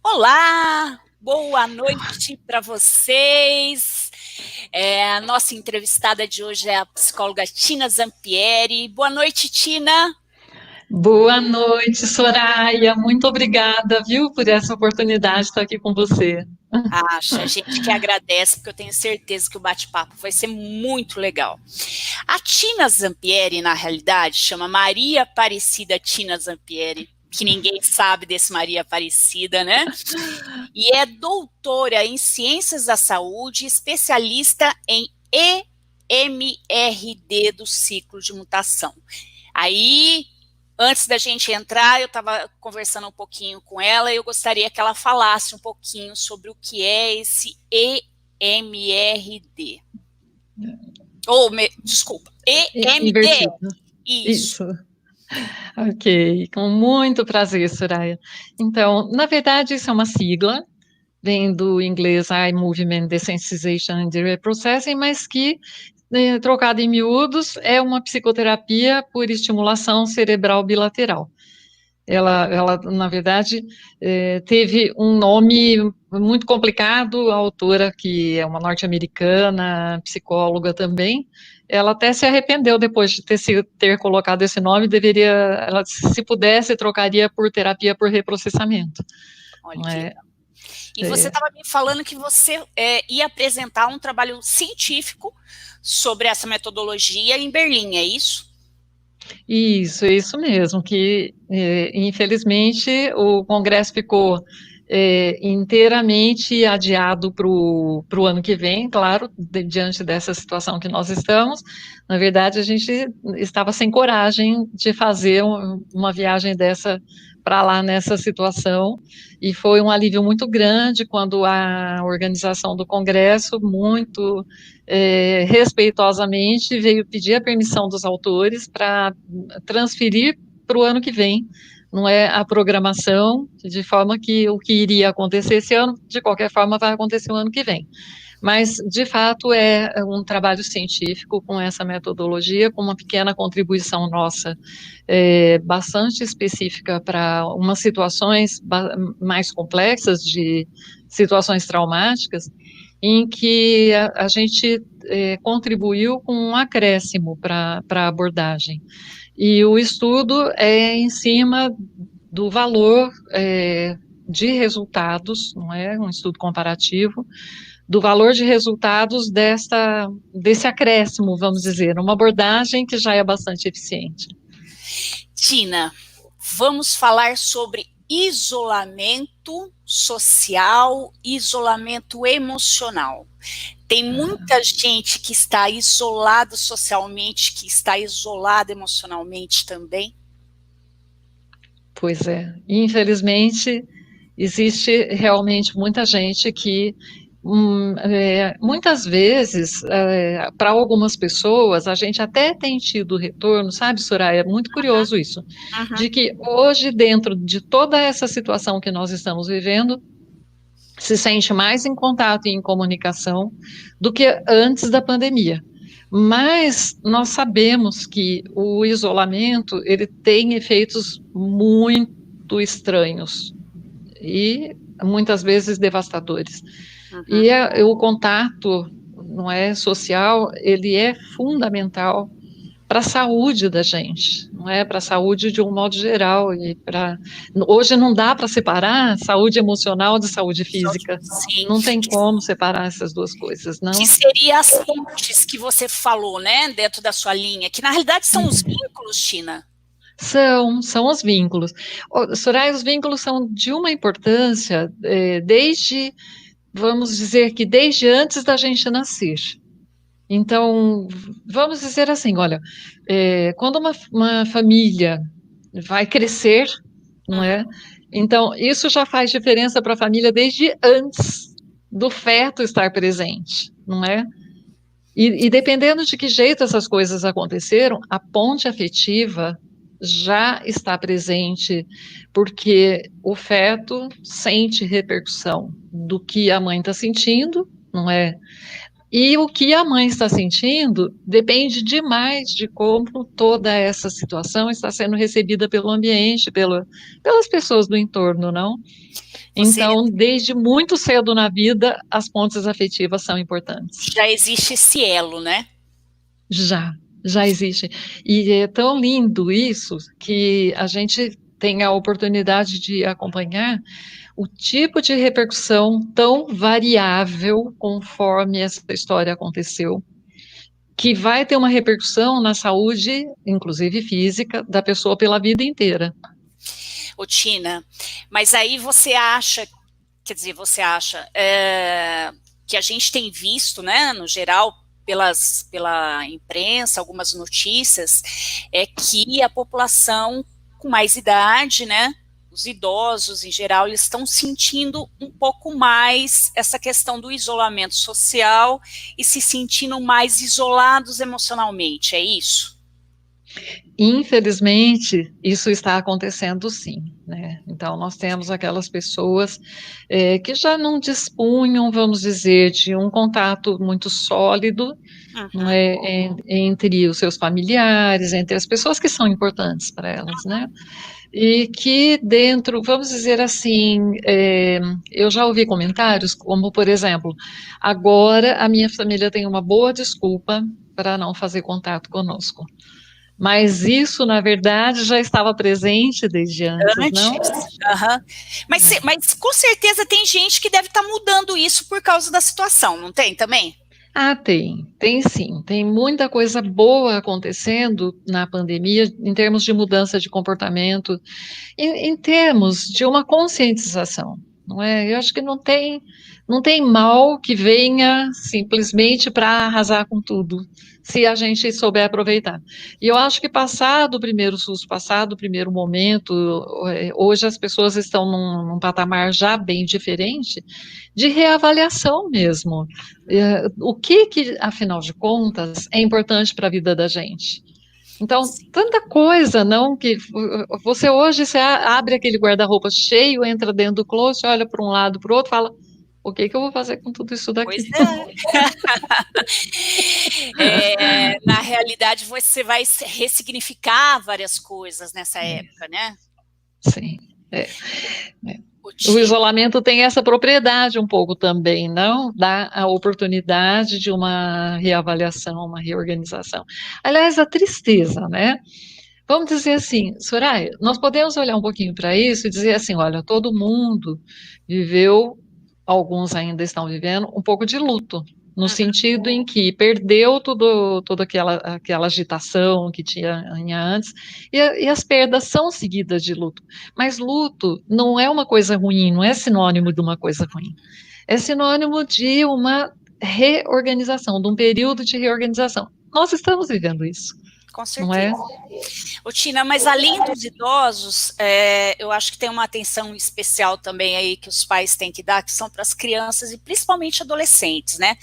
Olá, boa noite para vocês. A nossa entrevistada de hoje é a psicóloga Tina Zampieri. Boa noite, Tina. Boa noite, Soraya. Muito obrigada, viu, por essa oportunidade de estar aqui com você. A gente que agradece, porque eu tenho certeza que o bate-papo vai ser muito legal. A Tina Zampieri, na realidade, chama Maria Aparecida Tina Zampieri, que ninguém sabe desse Maria Aparecida, né? E é doutora em Ciências da Saúde, especialista em EMRD do ciclo de mutação. Aí, antes da gente entrar, eu estava conversando um pouquinho com ela e eu gostaria que ela falasse um pouquinho sobre o que é esse EMRD. Desculpa, EMD. Invertido. Isso. Isso. Ok, com muito prazer, Soraya. Então, na verdade, isso é uma sigla, vem do inglês Eye Movement Desensitization and Reprocessing, mas que, trocado em miúdos, é uma psicoterapia por estimulação cerebral bilateral. Ela, na verdade, teve um nome muito complicado, a autora, que é uma norte-americana, psicóloga também, ela até se arrependeu depois de ter colocado esse nome, ela, se pudesse, trocaria por terapia por reprocessamento. Olha Não que é, legal. E você é, estava me falando que você ia apresentar um trabalho científico sobre essa metodologia em Berlim, é isso? isso mesmo, que infelizmente o Congresso ficou inteiramente adiado para o ano que vem, claro, diante dessa situação que nós estamos. Na verdade, a gente estava sem coragem de fazer uma viagem dessa para lá nessa situação, e foi um alívio muito grande quando a organização do Congresso, muito respeitosamente, veio pedir a permissão dos autores para transferir para o ano que vem, não é a programação, de forma que o que iria acontecer esse ano, de qualquer forma, vai acontecer o ano que vem. Mas, de fato, é um trabalho científico com essa metodologia, com uma pequena contribuição nossa, bastante específica para umas situações mais complexas, de situações traumáticas, em que a gente contribuiu com um acréscimo para a abordagem. E o estudo é em cima do valor de resultados, não é? Um estudo comparativo, do valor de resultados desse acréscimo, vamos dizer, uma abordagem que já é bastante eficiente. Tina, vamos falar sobre isolamento social, isolamento emocional. Tem muita gente que está isolada socialmente, que está isolada emocionalmente também. Pois é, infelizmente existe realmente muita gente que muitas vezes, para algumas pessoas, a gente até tem tido retorno, sabe, Soraya? É muito curioso isso, Uhum. de que hoje, dentro de toda essa situação que nós estamos vivendo, se sente mais em contato e em comunicação do que antes da pandemia. Mas nós sabemos que o isolamento, ele tem efeitos muito estranhos e muitas vezes devastadores. Uhum. E o contato, não é, social, ele é fundamental para a saúde da gente, não é, para a saúde de um modo geral. E hoje não dá para separar saúde emocional de saúde física. Sim, Não tem como separar essas duas coisas, que não? seria as pontes que você falou, né, dentro da sua linha, que na realidade são os vínculos, Tina. São os vínculos. Soraya, os vínculos são de uma importância desde, vamos dizer que desde antes da gente nascer. Então, vamos dizer assim, olha, quando uma família vai crescer, não Uhum. é? Então, isso já faz diferença para a família desde antes do feto estar presente, não é? E dependendo de que jeito essas coisas aconteceram, a ponte afetiva já está presente, porque o feto sente repercussão do que a mãe está sentindo, não é? E o que a mãe está sentindo depende demais de como toda essa situação está sendo recebida pelo ambiente, pelas pessoas do entorno, não? Você Então, desde muito cedo na vida, as pontes afetivas são importantes. já existe esse elo, né? Já, já existe. E é tão lindo isso que a gente tem a oportunidade de acompanhar o tipo de repercussão tão variável conforme essa história aconteceu, que vai ter uma repercussão na saúde, inclusive física, da pessoa pela vida inteira. Ô, Tina, mas aí você acha, quer dizer, que a gente tem visto, né, no geral, pela imprensa, algumas notícias, é que a população com mais idade, né, os idosos em geral, eles estão sentindo um pouco mais essa questão do isolamento social e se sentindo mais isolados emocionalmente, é isso? Infelizmente, isso está acontecendo sim, né? Então, nós temos aquelas pessoas que já não dispunham, vamos dizer, de um contato muito sólido, não Uhum. é, entre os seus familiares, entre as pessoas que são importantes para elas, né? E que dentro, vamos dizer assim, eu já ouvi comentários como, por exemplo, agora a minha família tem uma boa desculpa para não fazer contato conosco. Mas isso, na verdade, já estava presente desde antes, não? Antes. Aham. É. Mas com certeza tem gente que deve estar mudando isso por causa da situação, não tem também? Ah, tem sim, tem muita coisa boa acontecendo na pandemia em termos de mudança de comportamento, em termos de uma conscientização, não é? Eu acho que não tem mal que venha simplesmente para arrasar com tudo, se a gente souber aproveitar. E eu acho que passado o primeiro susto, passado o primeiro momento, hoje as pessoas estão num patamar já bem diferente de reavaliação mesmo. O que, afinal de contas, é importante para a vida da gente? Então, tanta coisa, não, que você hoje abre aquele guarda-roupa cheio, entra dentro do closet, olha para um lado, para o outro, fala, o que eu vou fazer com tudo isso Pois daqui? é. Na realidade, você vai ressignificar várias coisas nessa época, né? Sim, é. O O Tina. isolamento tem essa propriedade um pouco também, não? Dá a oportunidade de uma reavaliação, uma reorganização. Aliás, a tristeza, né? Vamos dizer assim, Soraya, nós podemos olhar um pouquinho para isso e dizer assim, olha, todo mundo viveu, alguns ainda estão vivendo, um pouco de luto, no sentido em que perdeu toda aquela agitação que tinha antes, e as perdas são seguidas de luto. Mas luto não é uma coisa ruim, não é sinônimo de uma coisa ruim. É sinônimo de uma reorganização, de um período de reorganização. Nós estamos vivendo isso, Com não é? certeza. Ô, Tina, mas além dos idosos, eu acho que tem uma atenção especial também aí que os pais têm que dar, que são para as crianças e principalmente adolescentes, né?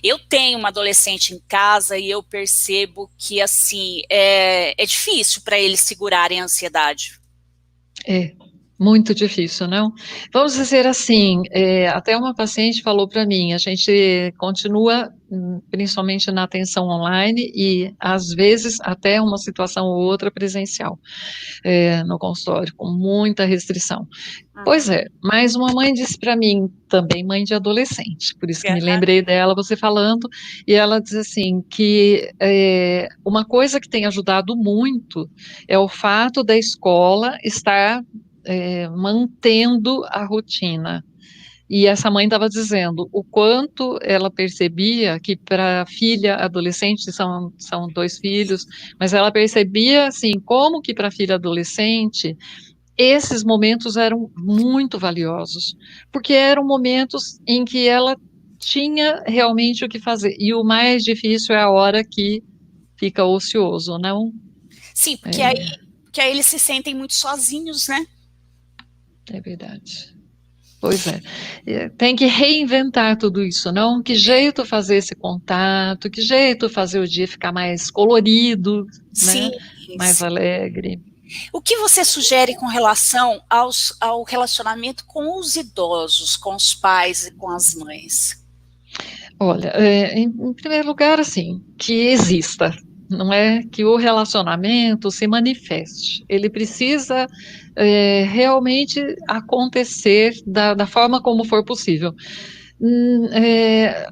Eu tenho uma adolescente em casa e eu percebo que, assim, é difícil para eles segurarem a ansiedade. É, muito difícil, não? Vamos dizer assim, até uma paciente falou para mim, a gente continua, principalmente na atenção online e, às vezes, até uma situação ou outra presencial, no consultório, com muita restrição. Pois Uhum. é, mas uma mãe disse para mim, também mãe de adolescente, por isso que me Aham. lembrei dela, você falando, e ela diz assim, que uma coisa que tem ajudado muito é o fato da escola estar mantendo a rotina. E essa mãe estava dizendo o quanto ela percebia que para a filha adolescente, são dois filhos, mas ela percebia assim, como que para a filha adolescente esses momentos eram muito valiosos, porque eram momentos em que ela tinha realmente o que fazer. E o mais difícil é a hora que fica ocioso, não? Sim, É, porque aí eles se sentem muito sozinhos, né? é verdade. Pois é. Tem que reinventar tudo isso, não? Que jeito fazer esse contato, que jeito fazer o dia ficar mais colorido, Sim, né? Mais sim. alegre. O que você sugere com relação ao relacionamento com os idosos, com os pais e com as mães? Olha, em primeiro lugar, assim, que exista. não é? Que o relacionamento se manifeste. Ele precisa realmente acontecer da forma como for possível. Hum, é,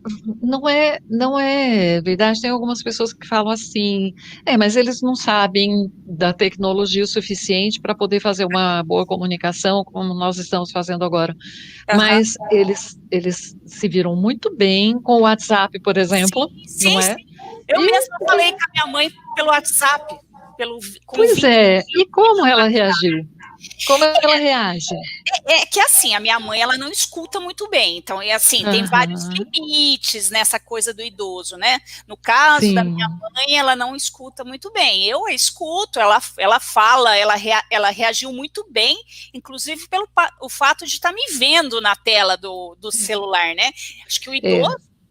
não é verdade. Tem algumas pessoas que falam assim, mas eles não sabem da tecnologia o suficiente para poder fazer uma boa comunicação, como nós estamos fazendo agora. Aham. Mas eles se viram muito bem com o WhatsApp, por exemplo, Sim, não sim, é? sim. Eu E, mesma falei com a minha mãe pelo WhatsApp, com pois vídeo. é, e como ela reagiu? Como ela reage? É que assim, a minha mãe, ela não escuta muito bem, então, é assim, tem vários Aham, limites nessa coisa do idoso, né? No caso da minha sim, mãe, ela não escuta muito bem. Eu a escuto, ela fala, ela reagiu muito bem, inclusive pelo o fato de estar me vendo na tela do celular, né? Acho que é,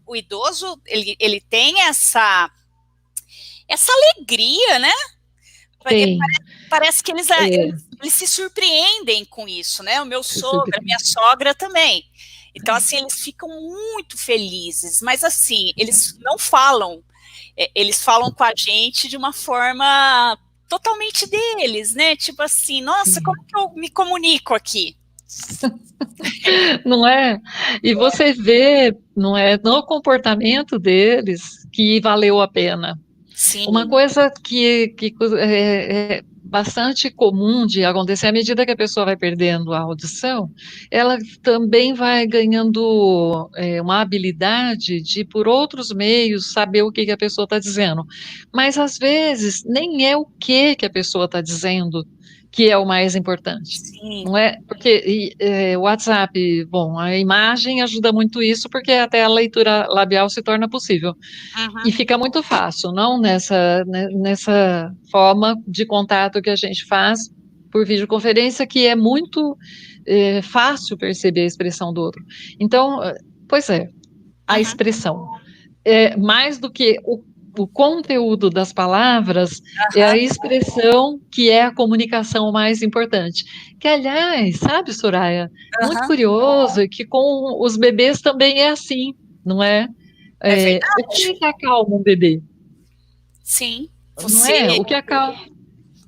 o idoso ele tem essa alegria, né? tem, Parece que é, eles se surpreendem com isso, né? O meu se sogro, a minha surpreende. sogra também. Então, assim, eles ficam muito felizes, mas assim, eles não falam, eles falam com a gente de uma forma totalmente deles, né? Tipo assim, nossa, como Sim. que eu me comunico aqui? Não é? E você vê, não é, no comportamento deles que valeu a pena. Uma Sim, coisa que é bastante comum de acontecer à medida que a pessoa vai perdendo a audição, ela também vai ganhando uma habilidade de, por outros meios, saber o que que a pessoa está dizendo. Mas às vezes nem é o que a pessoa está dizendo que é o mais importante. sim. Não é? Porque o WhatsApp, bom, a imagem ajuda muito isso, porque até a leitura labial se torna possível. E Uhum. fica muito fácil, não nessa forma de contato que a gente faz por videoconferência, que é muito fácil perceber a expressão do outro. Então, pois é, a Uhum. expressão. Mais do que o conteúdo das palavras, é a Aham. expressão que é a comunicação mais importante. Que, aliás, sabe, Soraya, muito Aham. curioso é que com os bebês também é assim, não é? É O que verdade. que acalma um bebê? Sim. Não Você é? O que acalma.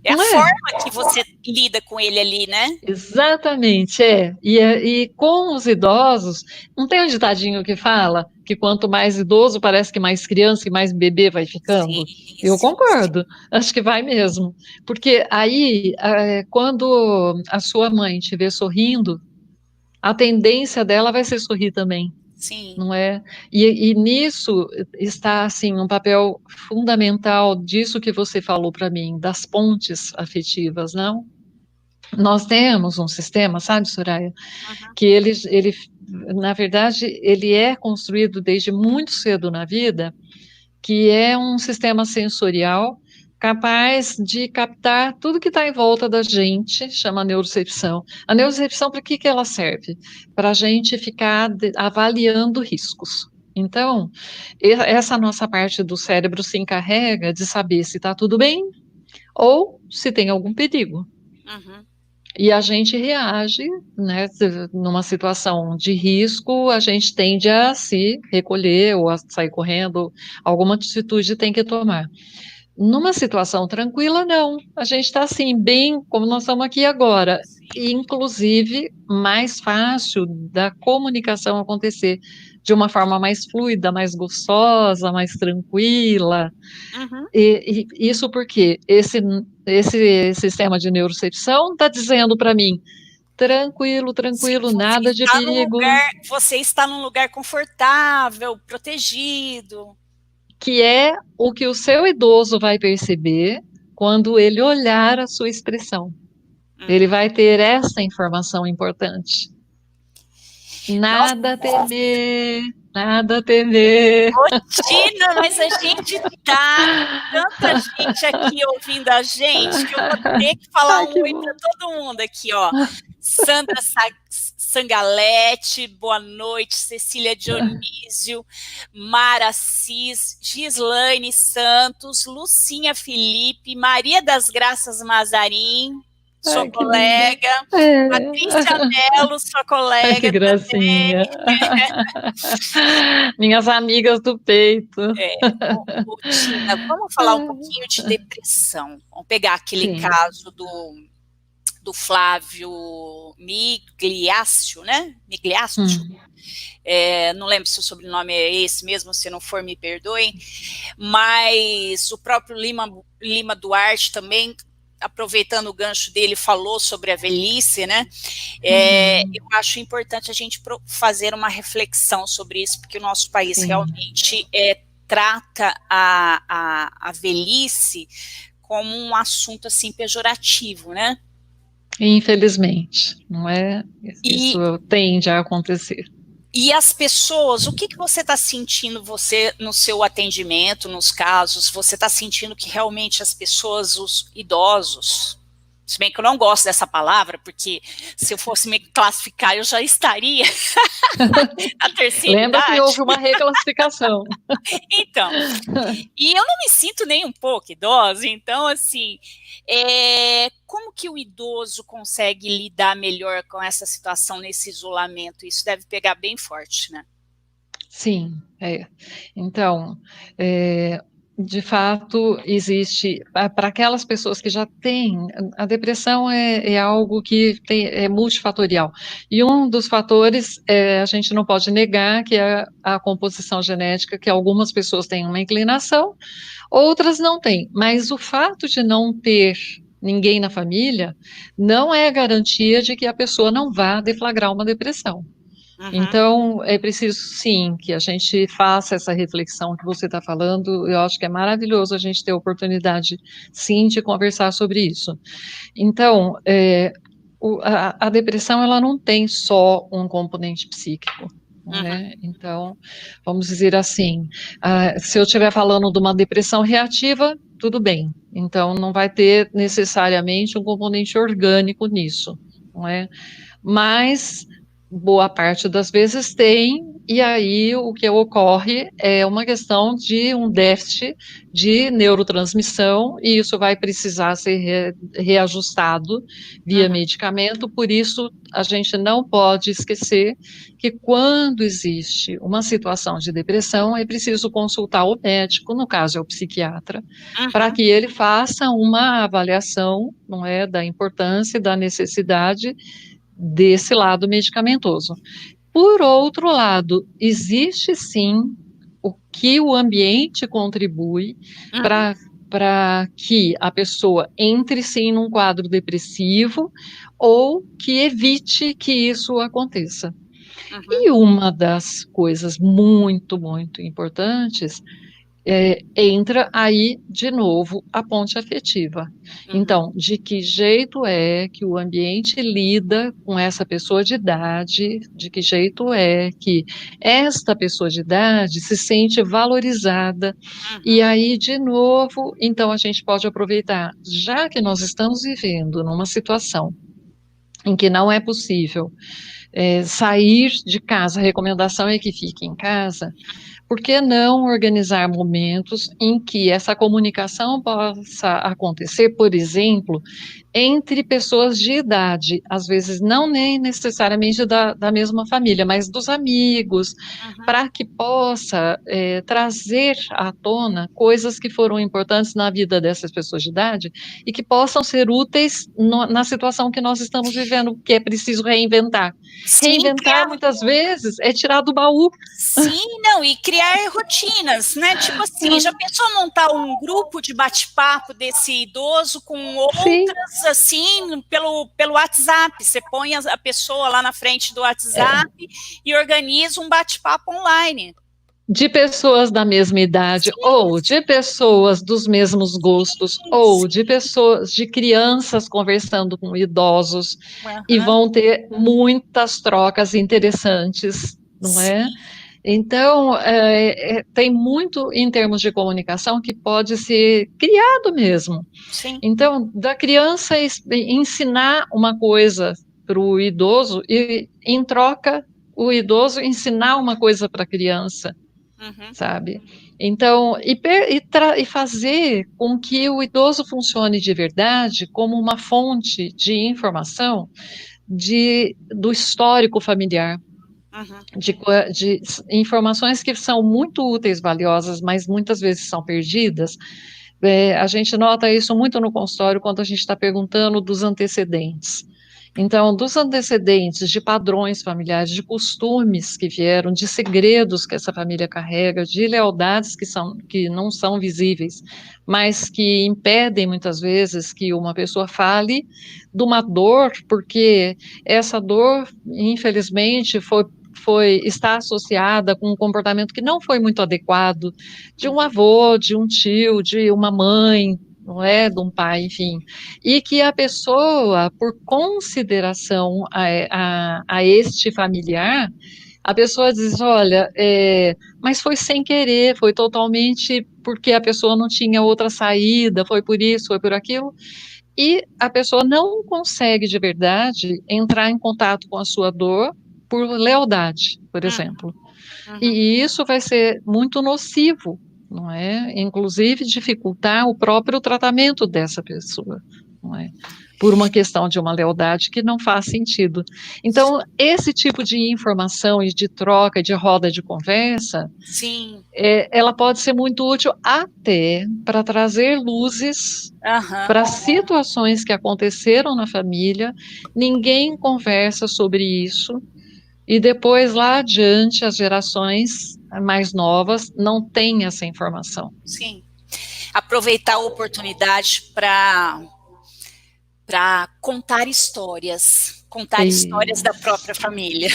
é a Não é? forma que você lida com ele ali, né? Exatamente, é. E com os idosos, não tem um ditadinho que fala que quanto mais idoso, parece que mais criança e mais bebê vai Sim, ficando? Eu sim, sim. concordo, acho que vai mesmo. Porque aí, quando a sua mãe te ver sorrindo, a tendência dela vai ser sorrir também. Sim. Não é? E nisso está assim um papel fundamental disso que você falou para mim, das pontes afetivas, não? Nós temos um sistema, sabe, Soraya, Uhum. que na verdade, ele é construído desde muito cedo na vida, que é um sistema sensorial capaz de captar tudo que está em volta da gente, chama neurocepção. A neurocepção, para que que ela serve? Para a gente ficar avaliando riscos. Então, essa nossa parte do cérebro se encarrega de saber se está tudo bem ou se tem algum perigo. Uhum. E a gente reage, né, numa situação de risco, a gente tende a se recolher ou a sair correndo, alguma atitude tem que tomar. Numa situação tranquila, não. A gente está assim, bem como nós estamos aqui agora. E, inclusive, mais fácil da comunicação acontecer de uma forma mais fluida, mais gostosa, mais tranquila. Uhum. E isso porque esse sistema de neurocepção está dizendo para mim, tranquilo, Sim, tranquilo, nada de perigo, você está num lugar confortável, protegido. que é o que o seu idoso vai perceber quando ele olhar a sua expressão. Ele Uhum. vai ter essa informação importante. Nossa, Nada a temer, nada a temer. Tina, mas a gente tá com tanta gente aqui ouvindo a gente que eu vou ter que falar Ai, um que oi para bom. todo mundo aqui, ó. Sandra Sangalete, boa noite. Cecília Dionísio, Mara Cis, Gislaine Santos, Lucinha Felipe, Maria das Graças Mazarim. sua Ai, que linda. colega, É. Patrícia Mello, sua Ai, que colega também. gracinha. Minhas amigas do peito. Tina, vamos falar um pouquinho de depressão. Vamos pegar aquele Sim. caso do Flávio Migliaccio, né? Migliaccio. Não lembro se o sobrenome é esse mesmo, se não for, me perdoem. Mas o próprio Lima Duarte também, aproveitando o gancho dele, falou sobre a velhice, né? Eu acho importante a gente fazer uma reflexão sobre isso, porque o nosso país realmente trata a velhice como um assunto assim pejorativo, né? Infelizmente, não é? Isso tende a acontecer. E as pessoas, o que você está sentindo você no seu atendimento, nos casos? Você está sentindo que realmente as pessoas, os idosos, se bem que eu não gosto dessa palavra, porque se eu fosse me classificar, eu já estaria na terceira Lembra idade. que houve uma reclassificação. Então, e eu não me sinto nem um pouco idosa, então, assim, como que o idoso consegue lidar melhor com essa situação nesse isolamento? Isso deve pegar bem forte, né? Sim, Então, de fato, existe, para aquelas pessoas que já têm, a depressão é algo que é multifatorial. E um dos fatores, a gente não pode negar, que é a composição genética, que algumas pessoas têm uma inclinação, outras não têm. Mas o fato de não ter ninguém na família não é garantia de que a pessoa não vá deflagrar uma depressão. Então, é preciso, sim, que a gente faça essa reflexão que você está falando. Eu acho que é maravilhoso a gente ter a oportunidade, sim, de conversar sobre isso. Então, a depressão, ela não tem só um componente psíquico. Né? Então, vamos dizer assim, se eu estiver falando de uma depressão reativa, tudo bem. Então, não vai ter necessariamente um componente orgânico nisso, não é? Mas boa parte das vezes tem, e aí o que ocorre é uma questão de um déficit de neurotransmissão, e isso vai precisar ser reajustado via medicamento. Por isso, a gente não pode esquecer que quando existe uma situação de depressão, é preciso consultar o médico, no caso é o psiquiatra, para que ele faça uma avaliação, não é, da importância e da necessidade desse lado medicamentoso. Por outro lado, existe sim o que o ambiente contribui para que a pessoa entre sim num quadro depressivo ou que evite que isso aconteça. E uma das coisas muito, muito importantes entra aí de novo a ponte afetiva. Então, de que jeito é que o ambiente lida com essa pessoa de idade, de que jeito é que esta pessoa de idade se sente valorizada, e aí, de novo, então a gente pode aproveitar, já que nós estamos vivendo numa situação em que não é possível sair de casa, a recomendação é que fique em casa. Por que não organizar momentos em que essa comunicação possa acontecer, por exemplo, entre pessoas de idade, às vezes não nem necessariamente da mesma família, mas dos amigos, para que possa trazer à tona coisas que foram importantes na vida dessas pessoas de idade e que possam ser úteis na situação que nós estamos vivendo, que é preciso reinventar. Sim, Reinventar, muitas vezes, é tirar do baú. Sim, não, e criar rotinas, né? Tipo assim, já pensou montar um grupo de bate-papo desse idoso com outras, sim, assim, pelo WhatsApp? Você põe a pessoa lá na frente do WhatsApp e organiza um bate-papo online. De pessoas da mesma idade, sim, ou de pessoas dos mesmos gostos, sim, ou sim, de pessoas, de crianças conversando com idosos, e vão ter muitas trocas interessantes, não é? Então, tem muito em termos de comunicação que pode ser criado mesmo. Sim. Então, da criança ensinar uma coisa para o idoso e, em troca, o idoso ensinar uma coisa para a criança. Uhum. sabe? Então, e fazer com que o idoso funcione de verdade como uma fonte de informação do histórico familiar, Uhum. de informações que são muito úteis, valiosas, mas muitas vezes são perdidas. A gente nota isso muito no consultório quando a gente está perguntando dos antecedentes. Então, dos antecedentes, de padrões familiares, de costumes que vieram, de segredos que essa família carrega, de lealdades que não são visíveis, mas que impedem muitas vezes que uma pessoa fale de uma dor, porque essa dor, infelizmente, está associada com um comportamento que não foi muito adequado de um avô, de um tio, de uma mãe, não é, de um pai, enfim, e que a pessoa, por consideração a este familiar, a pessoa diz, olha, mas foi sem querer, foi totalmente porque a pessoa não tinha outra saída, foi por isso, foi por aquilo, e a pessoa não consegue de verdade entrar em contato com a sua dor por lealdade, por exemplo. Uhum. E isso vai ser muito nocivo, não é? Inclusive dificultar o próprio tratamento dessa pessoa, não é? Por uma questão de uma lealdade que não faz sentido. Então, esse tipo de informação e de troca, de roda de conversa, Sim. ela pode ser muito útil até para trazer luzes Aham. para situações que aconteceram na família, ninguém conversa sobre isso, e depois, lá adiante, as gerações mais novas não têm essa informação. Sim. Aproveitar a oportunidade para contar histórias da própria Isso. família.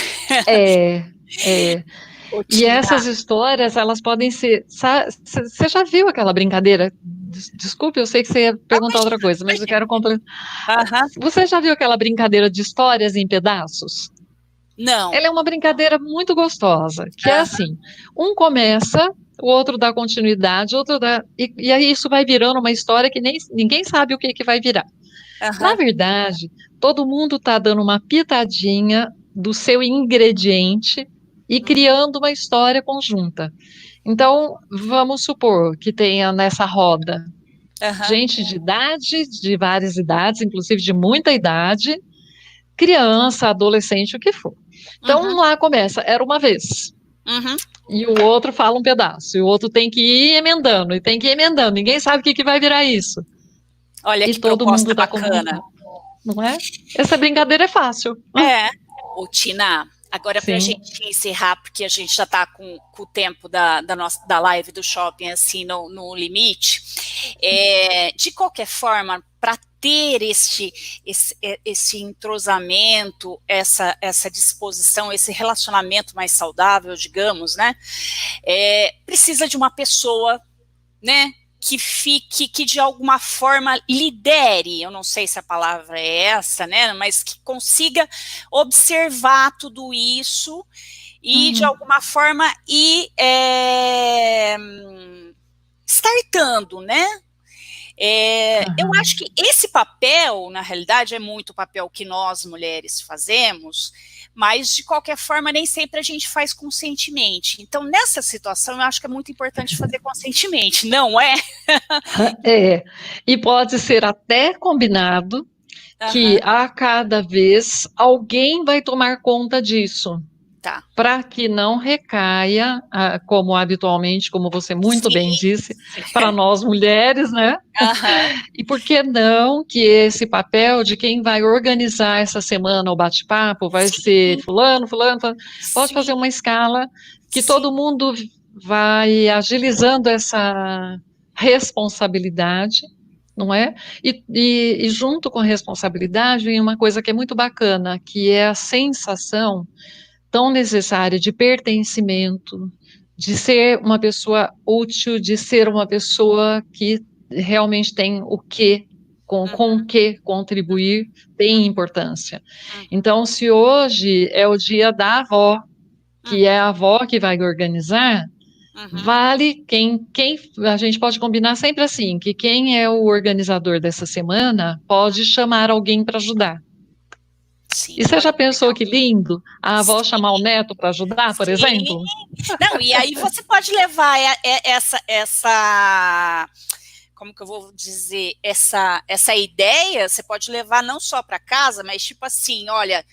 É, é. Ô, E Tina, essas histórias, elas podem ser. Você já viu aquela brincadeira? Desculpe, eu sei que você ia perguntar outra coisa, mas eu quero complementar. aham, Você já viu aquela brincadeira de histórias em pedaços? não, Ela é uma brincadeira muito gostosa, que é aham, assim: um começa, o outro dá continuidade, outro dá. E aí isso vai virando uma história que ninguém sabe o que vai virar. Na aham, verdade, todo mundo está dando uma pitadinha do seu ingrediente e criando uma história conjunta. Então, vamos supor que tenha nessa roda aham, gente de idade, de várias idades, inclusive de muita idade, criança, adolescente, o que for. uhum, Então, lá começa, era uma vez. uhum. E o outro fala um pedaço, e o outro tem que ir emendando, e tem que ir emendando, ninguém sabe o que vai virar isso. Olha E que todo proposta mundo dá bacana. comentando, não é? Essa brincadeira é fácil. É, ô, Tina, agora para a Sim. gente encerrar, porque a gente já está com o tempo da live do shopping assim no limite, de qualquer forma, para ter esse entrosamento, essa disposição, esse relacionamento mais saudável, digamos, né? Precisa de uma pessoa, né? Que de alguma forma lidere, eu não sei se a palavra é essa, né? Mas que consiga observar tudo isso e de Uhum. alguma forma ir startando, né? Eu acho Uhum. que esse papel, na realidade, é muito o papel que nós mulheres fazemos, mas de qualquer forma nem sempre a gente faz conscientemente. Então, nessa situação, eu acho que é muito importante fazer conscientemente, não é? É, e pode ser até combinado que Aham, a cada vez alguém vai tomar conta disso, tá. para que não recaia, como habitualmente, como você muito bem Sim, disse, para nós mulheres, né? aham, E por que não que esse papel de quem vai organizar essa semana o bate-papo vai ser sim, fulano, fulano, fulano, pode fazer sim, uma escala que sim, todo mundo vai agilizando essa responsabilidade, não é? E junto com a responsabilidade vem uma coisa que é muito bacana, que é a sensação tão necessária de pertencimento, de ser uma pessoa útil, de ser uma pessoa que realmente tem com o que contribuir, tem importância. uhum, Então, se hoje é o dia da avó, que é uhum, a avó que vai organizar, uhum. vale quem a gente pode combinar sempre assim, que quem é o organizador dessa semana pode chamar alguém para ajudar. E Sim, você já olha que pensou legal. que lindo a avó Sim, chamar o neto para ajudar, por sim. exemplo? Não, e aí você pode levar essa, como que eu vou dizer, essa ideia, você pode levar não só para casa, mas tipo assim, olha,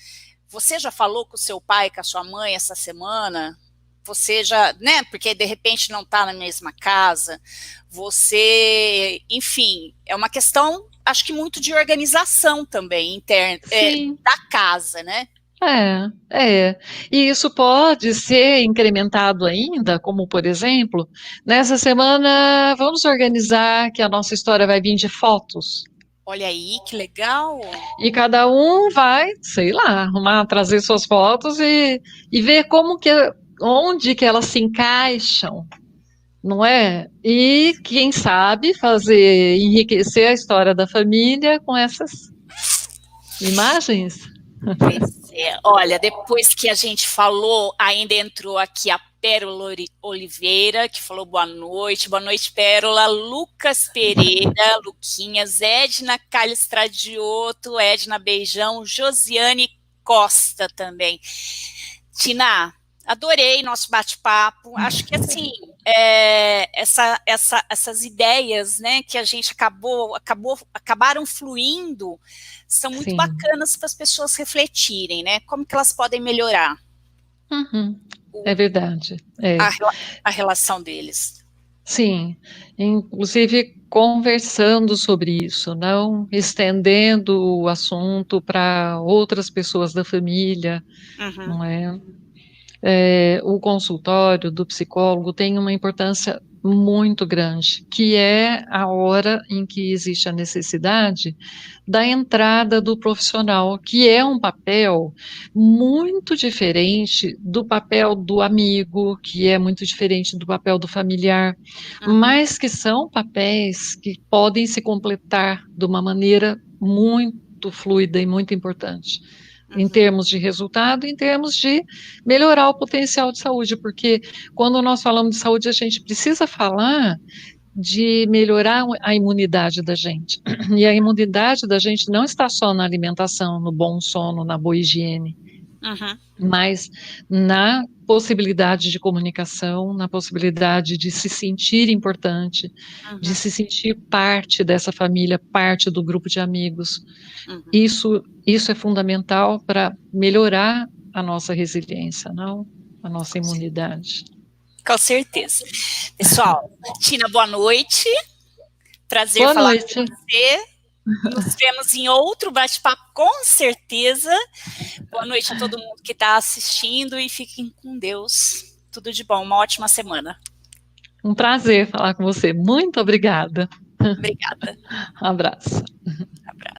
você já falou com o seu pai, com a sua mãe essa semana? Você já, né? Porque de repente não está na mesma casa. Você, enfim, é uma questão, acho que muito de organização também interna, Sim. da casa, né? É. E isso pode ser incrementado ainda, como por exemplo, nessa semana vamos organizar que a nossa história vai vir de fotos. Olha aí, que legal. E cada um vai, sei lá, arrumar, trazer suas fotos e ver onde que elas se encaixam, não é? E quem sabe fazer enriquecer a história da família com essas imagens. Pois é. Olha, depois que a gente falou, ainda entrou aqui a Pérola Oliveira, que falou boa noite. Boa noite, Pérola. Lucas Pereira, Luquinhas, Edna Calistradioto, Edna Beijão, Josiane Costa também. Tina, adorei nosso bate-papo. Acho que assim, essas ideias, né, que a gente acabaram fluindo, são muito Sim. bacanas para as pessoas refletirem, né? Como que elas podem melhorar Uhum. É o, verdade. É. a, a relação deles. Sim, inclusive conversando sobre isso, não estendendo o assunto para outras pessoas da família, Uhum, não é? O consultório do psicólogo tem uma importância muito grande, que é a hora em que existe a necessidade da entrada do profissional, que é um papel muito diferente do papel do amigo, que é muito diferente do papel do familiar, uhum, mas que são papéis que podem se completar de uma maneira muito fluida e muito importante em uhum, termos de resultado, em termos de melhorar o potencial de saúde, porque quando nós falamos de saúde, a gente precisa falar de melhorar a imunidade da gente. E a imunidade da gente não está só na alimentação, no bom sono, na boa higiene, uhum, mas na possibilidade de comunicação, na possibilidade de se sentir importante, de uhum, se sentir parte dessa família, parte do grupo de amigos. uhum. Isso é fundamental para melhorar a nossa resiliência, não? A nossa imunidade. Com certeza. Pessoal, Tina, boa noite. Prazer Boa falar com noite. você. Nos vemos em outro bate-papo, com certeza. Boa noite a todo mundo que está assistindo e fiquem com Deus. Tudo de bom, uma ótima semana. Um prazer falar com você. Muito obrigada. Obrigada. Um abraço.